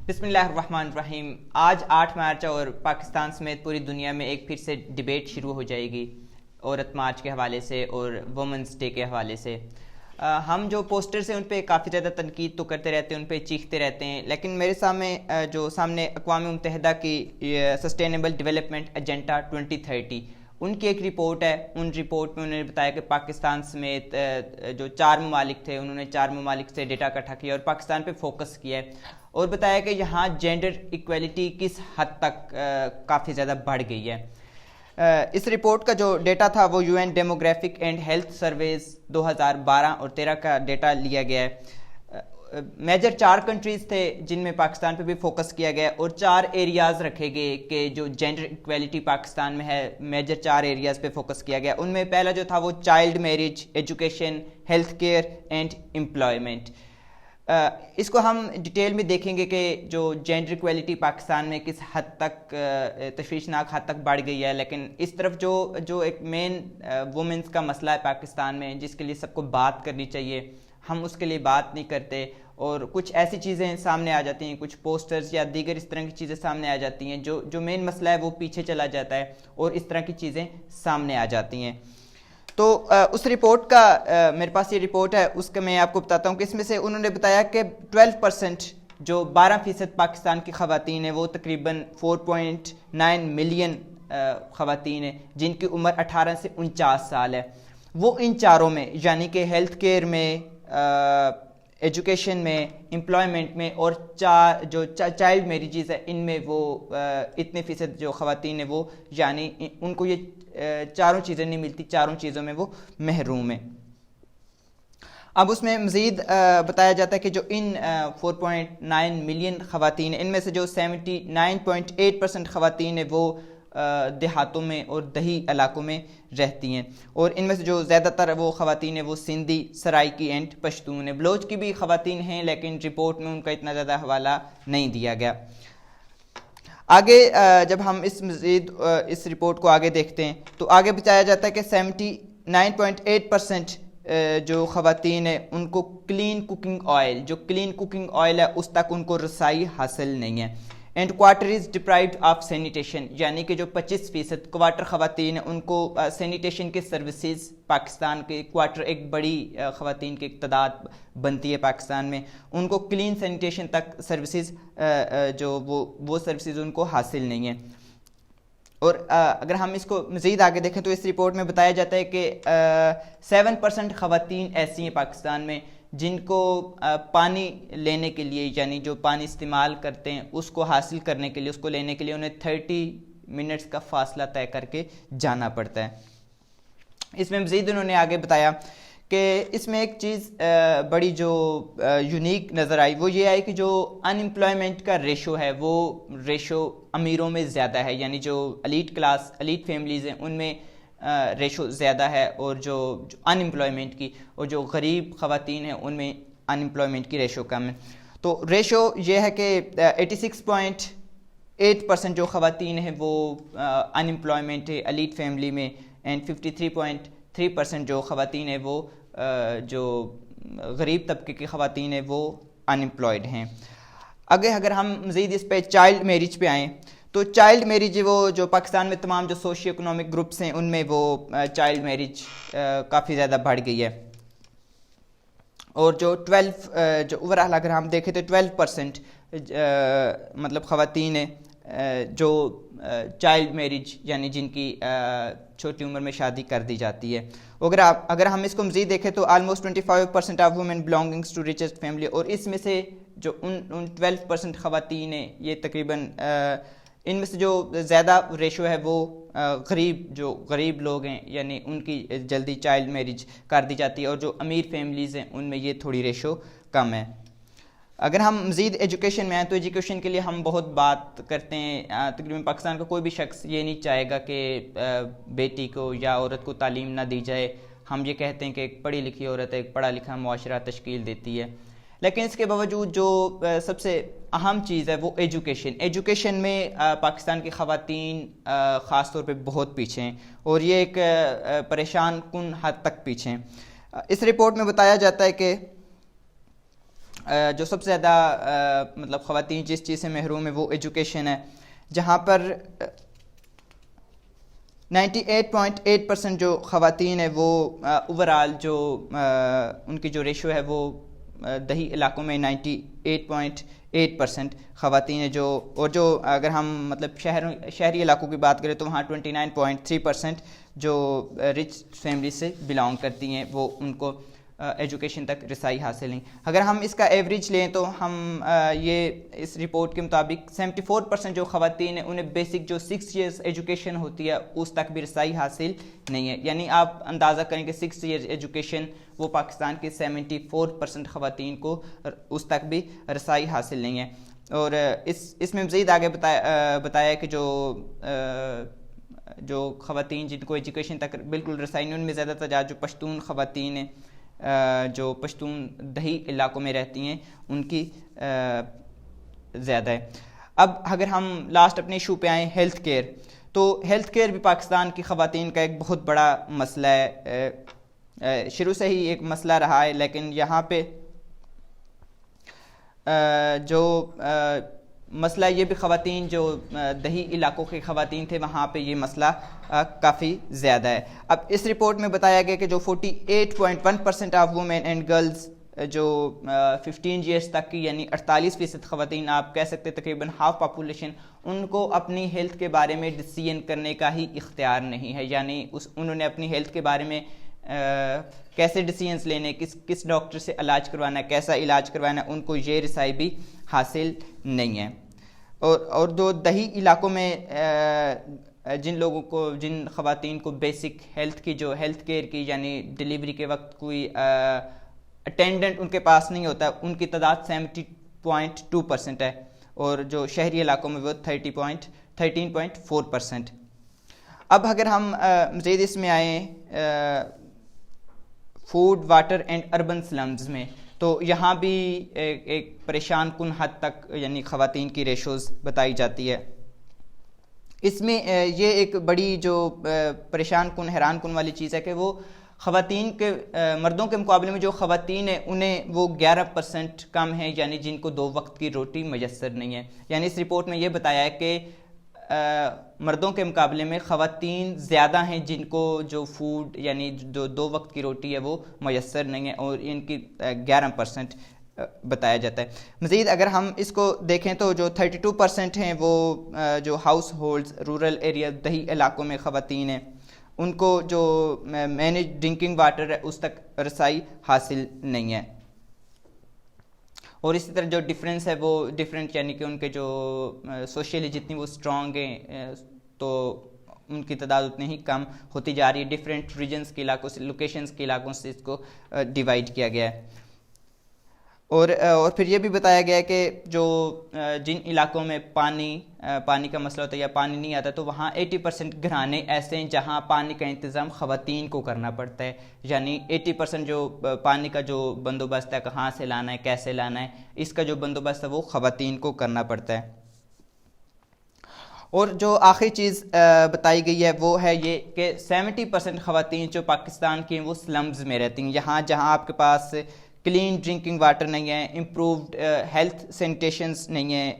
بسم اللہ الرحمن الرحیم۔ آج 8 مارچ اور پاکستان سمیت پوری دنیا میں ایک پھر سے ڈیبیٹ شروع ہو جائے گی عورت مارچ کے حوالے سے اور وومنس ڈے کے حوالے سے۔ ہم جو پوسٹرز ہیں ان پہ کافی زیادہ تنقید تو کرتے رہتے ہیں، ان پہ چیختے رہتے ہیں، لیکن میرے سامنے اقوام متحدہ کی سسٹینیبل ڈیولپمنٹ ایجنڈا 2030 ان کی ایک رپورٹ ہے۔ ان رپورٹ میں انہوں نے بتایا کہ پاکستان سمیت جو 4 ممالک تھے، انہوں نے 4 ممالک سے ڈیٹا اکٹھا کیا اور پاکستان پہ فوکس کیا ہے اور بتایا کہ یہاں جینڈر ایکویلٹی کس حد تک کافی زیادہ بڑھ گئی ہے۔ اس رپورٹ کا جو ڈیٹا تھا وہ U N demographic and health surveys 2012 اور 13 کا ڈیٹا لیا گیا ہے۔ میجر 4 کنٹریز تھے جن میں پاکستان پہ بھی فوکس کیا گیا اور 4 ایریاز رکھے گئے کہ جو جینڈر ایکویلٹی پاکستان میں ہے، میجر 4 ایریاز پہ فوکس کیا گیا۔ ان میں پہلا جو تھا وہ child marriage, education, health care and employment. اس کو ہم ڈیٹیل میں دیکھیں گے کہ جو جینڈر ایکویلٹی پاکستان میں کس حد تک تشویشناک حد تک بڑھ گئی ہے، لیکن اس طرف جو ایک مین وومنس کا مسئلہ ہے پاکستان میں جس کے لیے سب کو بات کرنی چاہیے، ہم اس کے لیے بات نہیں کرتے اور کچھ ایسی چیزیں سامنے آ جاتی ہیں، کچھ پوسٹرز یا دیگر اس طرح کی چیزیں سامنے آ جاتی ہیں جو مین مسئلہ ہے وہ پیچھے چلا جاتا ہے اور اس طرح کی چیزیں سامنے آ جاتی ہیں۔ تو اس رپورٹ کا میرے پاس یہ رپورٹ ہے، اس کا میں آپ کو بتاتا ہوں کہ اس میں سے انہوں نے بتایا کہ 12% جو 12% پاکستان کی خواتین ہیں وہ تقریباً 4.9 ملین خواتین ہیں جن کی عمر 18 سے 49 سال ہے۔ وہ ان 4 میں یعنی کہ ہیلتھ کیئر میں، ایجوکیشن میں، امپلائمنٹ میں اور جو چائلڈ میریجز ہے ان میں وہ اتنے فیصد جو خواتین ہیں وہ یعنی ان کو یہ 4 چیزیں نہیں ملتی، 4 چیزوں میں وہ محروم ہیں۔ اب اس میں مزید بتایا جاتا ہے کہ جو ان 4.9 ملین خواتین ان میں سے جو 79.8% خواتین ہیں وہ دیہاتوں میں اور دیہی علاقوں میں رہتی ہیں اور ان میں سے جو زیادہ تر وہ خواتین ہیں وہ سندھی، سرائکی اینڈ پشتون ہیں۔ بلوچ کی بھی خواتین ہیں لیکن رپورٹ میں ان کا اتنا زیادہ حوالہ نہیں دیا گیا۔ آگے جب ہم اس رپورٹ کو آگے دیکھتے ہیں تو آگے بتایا جاتا ہے کہ 79.8% جو خواتین ہیں ان کو کلین کوکنگ آئل ہے اس تک ان کو رسائی حاصل نہیں ہے۔ And quarter is deprived of sanitation یعنی کہ جو 25% کوارٹر خواتین ہیں ان کو سینیٹیشن کے سروسز پاکستان کے کوارٹر ایک بڑی خواتین کی تعداد بنتی ہے پاکستان میں، ان کو کلین سینیٹیشن تک سروسز جو وہ سروسز ان کو حاصل نہیں ہیں۔ اور اگر ہم اس کو مزید آگے دیکھیں تو اس رپورٹ میں بتایا جاتا ہے کہ 7% خواتین ایسی ہیں پاکستان میں جن کو پانی لینے کے لیے یعنی جو پانی استعمال کرتے ہیں اس کو حاصل کرنے کے لیے، اس کو لینے کے لیے انہیں 30 منٹس کا فاصلہ طے کر کے جانا پڑتا ہے۔ اس میں مزید انہوں نے آگے بتایا کہ اس میں ایک چیز بڑی جو یونیک نظر آئی وہ یہ آئی کہ جو ان امپلائمنٹ کا ریشو ہے وہ ریشو امیروں میں زیادہ ہے، یعنی جو ایلیٹ فیملیز ہیں ان میں ریشو زیادہ ہے اور جو ان امپلائمنٹ کی اور جو غریب خواتین ہیں ان میں ان امپلائمنٹ کی ریشو کم ہے۔ تو ریشو یہ ہے کہ 86.8% جو خواتین ہیں وہ ان امپلائمنٹ ہے ایلیٹ فیملی میں، اینڈ 53.3% جو خواتین ہیں وہ جو غریب طبقے کی خواتین ہیں وہ ان امپلائڈ ہیں۔ اگر ہم مزید اس پہ چائلڈ میرج پہ آئیں تو چائلڈ میرج وہ جو پاکستان میں تمام جو سوشی اکنامک گروپس ہیں ان میں وہ چائلڈ میرج کافی زیادہ بڑھ گئی ہے اور جو اوورال اگر ہم دیکھیں تو 12% مطلب خواتین ہیں جو چائلڈ میرج یعنی جن کی چھوٹی عمر میں شادی کر دی جاتی ہے۔ اگر ہم اس کو مزید دیکھیں تو almost 25% of women belongings to richest family, اور اس میں سے جو ان 12% خواتین ہیں یہ تقریباً ان میں سے جو زیادہ ریشو ہے وہ غریب لوگ ہیں یعنی ان کی جلدی چائلڈ میرج کر دی جاتی ہے اور جو امیر فیملیز ہیں ان میں یہ تھوڑی ریشو کم ہے۔ اگر ہم مزید ایجوکیشن میں آئیں تو ایجوکیشن کے لیے ہم بہت بات کرتے ہیں، تقریباً پاکستان کا کوئی بھی شخص یہ نہیں چاہے گا کہ بیٹی کو یا عورت کو تعلیم نہ دی جائے۔ ہم یہ کہتے ہیں کہ ایک پڑھی لکھی عورت ایک پڑھا لکھا معاشرہ تشکیل دیتی ہے، لیکن اس کے باوجود جو سب سے اہم چیز ہے وہ ایجوکیشن میں پاکستان کی خواتین خاص طور پہ بہت پیچھے ہیں اور یہ ایک پریشان کن حد تک پیچھے ہیں۔ اس رپورٹ میں بتایا جاتا ہے کہ جو سب سے زیادہ مطلب خواتین جس چیز سے محروم ہے وہ ایجوکیشن ہے، جہاں پر 98.8% جو خواتین ہیں وہ اوورآل جو ان کی جو ریشو ہے وہ دیہی علاقوں میں 98.8% خواتین ہیں، جو اگر ہم مطلب شہری علاقوں کی بات کریں تو وہاں 29.3% جو رچ فیملی سے بلانگ کرتی ہیں وہ ان کو ایجوکیشن تک رسائی حاصل نہیں۔ اگر ہم اس کا ایوریج لیں تو ہم یہ اس رپورٹ کے مطابق 74% جو خواتین ہیں انہیں بیسک جو 6 ایئرس ایجوکیشن ہوتی ہے اس تک بھی رسائی حاصل نہیں ہے، یعنی آپ اندازہ کریں کہ 6 ایئرس ایجوکیشن وہ پاکستان کے 74% خواتین کو اس تک بھی رسائی حاصل نہیں ہے۔ اور اس میں مزید آگے بتایا کہ جو خواتین جن کو ایجوکیشن تک بالکل رسائی نہیں، ان میں زیادہ تر جو پشتون خواتین ہیں جو پشتون دیہی علاقوں میں رہتی ہیں ان کی زیادہ ہے۔ اب اگر ہم لاسٹ اپنے ایشو پہ آئیں ہیلتھ کیئر، تو ہیلتھ کیئر بھی پاکستان کی خواتین کا ایک بہت بڑا مسئلہ ہے، شروع سے ہی ایک مسئلہ رہا ہے، لیکن یہاں پہ جو مسئلہ یہ بھی خواتین جو دیہی علاقوں کے خواتین تھے وہاں پہ یہ مسئلہ کافی زیادہ ہے۔ اب اس رپورٹ میں بتایا گیا کہ جو 48.1% آف وومن اینڈ گرلز جو 15 ایئرس تک کی یعنی 48% خواتین، آپ کہہ سکتے تقریباً ہاف پاپولیشن، ان کو اپنی ہیلتھ کے بارے میں ڈیسیژن کرنے کا ہی اختیار نہیں ہے، یعنی انہوں نے اپنی ہیلتھ کے بارے میں کیسے ڈیسیژنس لینے، کس ڈاکٹر سے علاج کروانا ہے، کیسا علاج کروانا ہے، ان کو یہ رسائی بھی حاصل نہیں ہے۔ اور جو دیہی علاقوں میں جن خواتین کو بیسک ہیلتھ کیئر کی یعنی ڈیلیوری کے وقت کوئی اٹینڈنٹ ان کے پاس نہیں ہوتا، ان کی تعداد 70.2% ہے، اور جو شہری علاقوں میں وہ 13.4%۔ اب اگر ہم مزید اس میں آئیں food, water and urban slums میں، تو یہاں بھی ایک پریشان کن حد تک یعنی خواتین کی ریشوز بتائی جاتی ہے۔ اس میں یہ ایک بڑی جو پریشان کن حیران کن والی چیز ہے کہ وہ خواتین کے مردوں کے مقابلے میں جو خواتین ہیں انہیں وہ 11% کم ہیں، یعنی جن کو 2 وقت کی روٹی میسر نہیں ہے۔ یعنی اس رپورٹ میں یہ بتایا ہے کہ مردوں کے مقابلے میں خواتین زیادہ ہیں جن کو جو فوڈ یعنی جو 2 وقت کی روٹی ہے وہ میسر نہیں ہے، اور ان کی 11% بتایا جاتا ہے۔ مزید اگر ہم اس کو دیکھیں تو جو 32% ہیں وہ جو ہاؤس ہولڈز رورل ایریا دیہی علاقوں میں خواتین ہیں، ان کو جو مینیج ڈرنکنگ واٹر ہے اس تک رسائی حاصل نہیں ہے۔ اور اسی طرح جو ڈفرینس ہے وہ ڈفرینٹ یعنی کہ ان کے جو سوشلی جتنی وہ اسٹرانگ ہیں تو ان کی تعداد اتنی ہی کم ہوتی جا رہی ہے۔ ڈفرینٹ ریجنز کے علاقوں سے، لوکیشنز کے علاقوں سے اس کو ڈیوائڈ کیا گیا ہے۔ اور پھر یہ بھی بتایا گیا ہے کہ جو جن علاقوں میں پانی کا مسئلہ ہوتا ہے یا پانی نہیں آتا تو وہاں 80% گھرانے ایسے ہیں جہاں پانی کا انتظام خواتین کو کرنا پڑتا ہے، یعنی 80% جو پانی کا جو بندوبست ہے، کہاں سے لانا ہے، کیسے لانا ہے، اس کا جو بندوبست ہے وہ خواتین کو کرنا پڑتا ہے۔ اور جو آخری چیز بتائی گئی ہے وہ ہے یہ کہ 70% خواتین جو پاکستان کی ہیں وہ سلمز میں رہتی ہیں، جہاں آپ کے پاس کلین ڈرنکنگ واٹر نہیں ہے، امپرووڈ ہیلتھ سینیٹیشنز نہیں ہیں،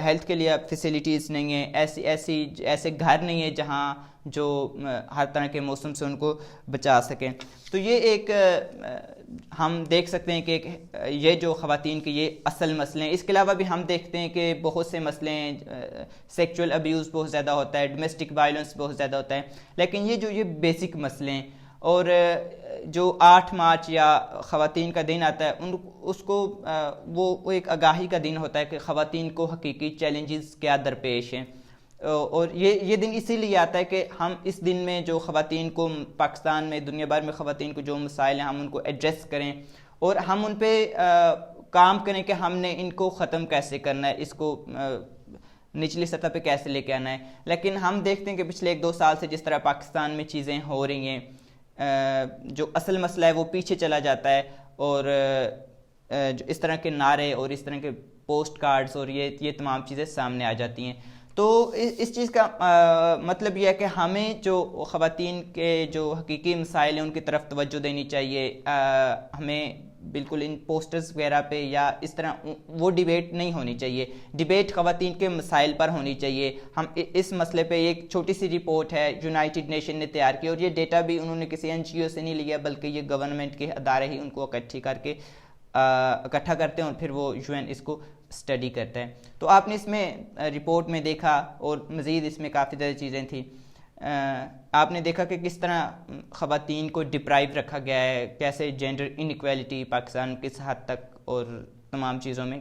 ہیلتھ کے لیے فیسیلیٹیز نہیں ہیں، ایسے گھر نہیں ہیں جہاں جو ہر طرح کے موسم سے ان کو بچا سکیں۔ تو یہ ایک ہم دیکھ سکتے ہیں کہ یہ جو خواتین کے یہ اصل مسئلے ہیں۔ اس کے علاوہ بھی ہم دیکھتے ہیں کہ بہت سے مسئلے ہیں، سیکچول ابیوز بہت زیادہ ہوتا ہے، ڈومیسٹک وائلنس بہت زیادہ ہوتا ہے، لیکن یہ بیسک مسئلے ہیں۔ اور جو 8 مارچ یا خواتین کا دن آتا ہے اس کو وہ ایک آگاہی کا دن ہوتا ہے کہ خواتین کو حقیقی چیلنجز کیا درپیش ہیں، اور یہ دن اسی لیے آتا ہے کہ ہم اس دن میں جو خواتین کو پاکستان میں دنیا بھر میں خواتین کو جو مسائل ہیں ہم ان کو ایڈریس کریں اور ہم ان پہ کام کریں کہ ہم نے ان کو ختم کیسے کرنا ہے، اس کو نچلی سطح پہ کیسے لے کے آنا ہے۔ لیکن ہم دیکھتے ہیں کہ پچھلے 1-2 سال سے جس طرح پاکستان میں چیزیں ہو رہی ہیں، جو اصل مسئلہ ہے وہ پیچھے چلا جاتا ہے، اور اس طرح کے نعرے اور اس طرح کے پوسٹ کارڈز اور یہ تمام چیزیں سامنے آ جاتی ہیں۔ تو اس چیز کا مطلب یہ ہے کہ ہمیں جو خواتین کے جو حقیقی مسائل ہیں ان کی طرف توجہ دینی چاہیے، ہمیں بالکل ان پوسٹرز وغیرہ پہ یا اس طرح وہ ڈیبیٹ نہیں ہونی چاہیے. ڈیبیٹ خواتین کے مسائل پر ہونی چاہیے. ہم اس مسئلے پہ ایک چھوٹی سی رپورٹ ہے یونائٹڈ نیشن نے تیار کی, اور یہ ڈیٹا بھی انہوں نے کسی NGO سے نہیں لیا بلکہ یہ گورنمنٹ کے ادارے ہی ان کو اکٹھا کرتے ہیں اور پھر وہ UN اس کو اسٹڈی کرتا ہے. تو آپ نے اس میں رپورٹ میں دیکھا, اور مزید اس میں کافی زیادہ چیزیں تھیں. آپ نے دیکھا کہ کس طرح خواتین کو ڈپرائیو رکھا گیا ہے, کیسے جینڈر انیکویلٹی پاکستان کس حد تک اور تمام چیزوں میں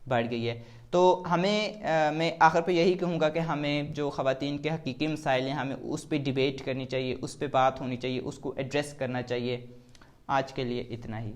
بڑھ گئی ہے. تو میں آخر پہ یہی کہوں گا کہ ہمیں جو خواتین کے حقیقی مسائل ہیں ہمیں اس پہ ڈیبیٹ کرنی چاہیے, اس پہ بات ہونی چاہیے, اس کو ایڈریس کرنا چاہیے. آج کے لیے اتنا ہی.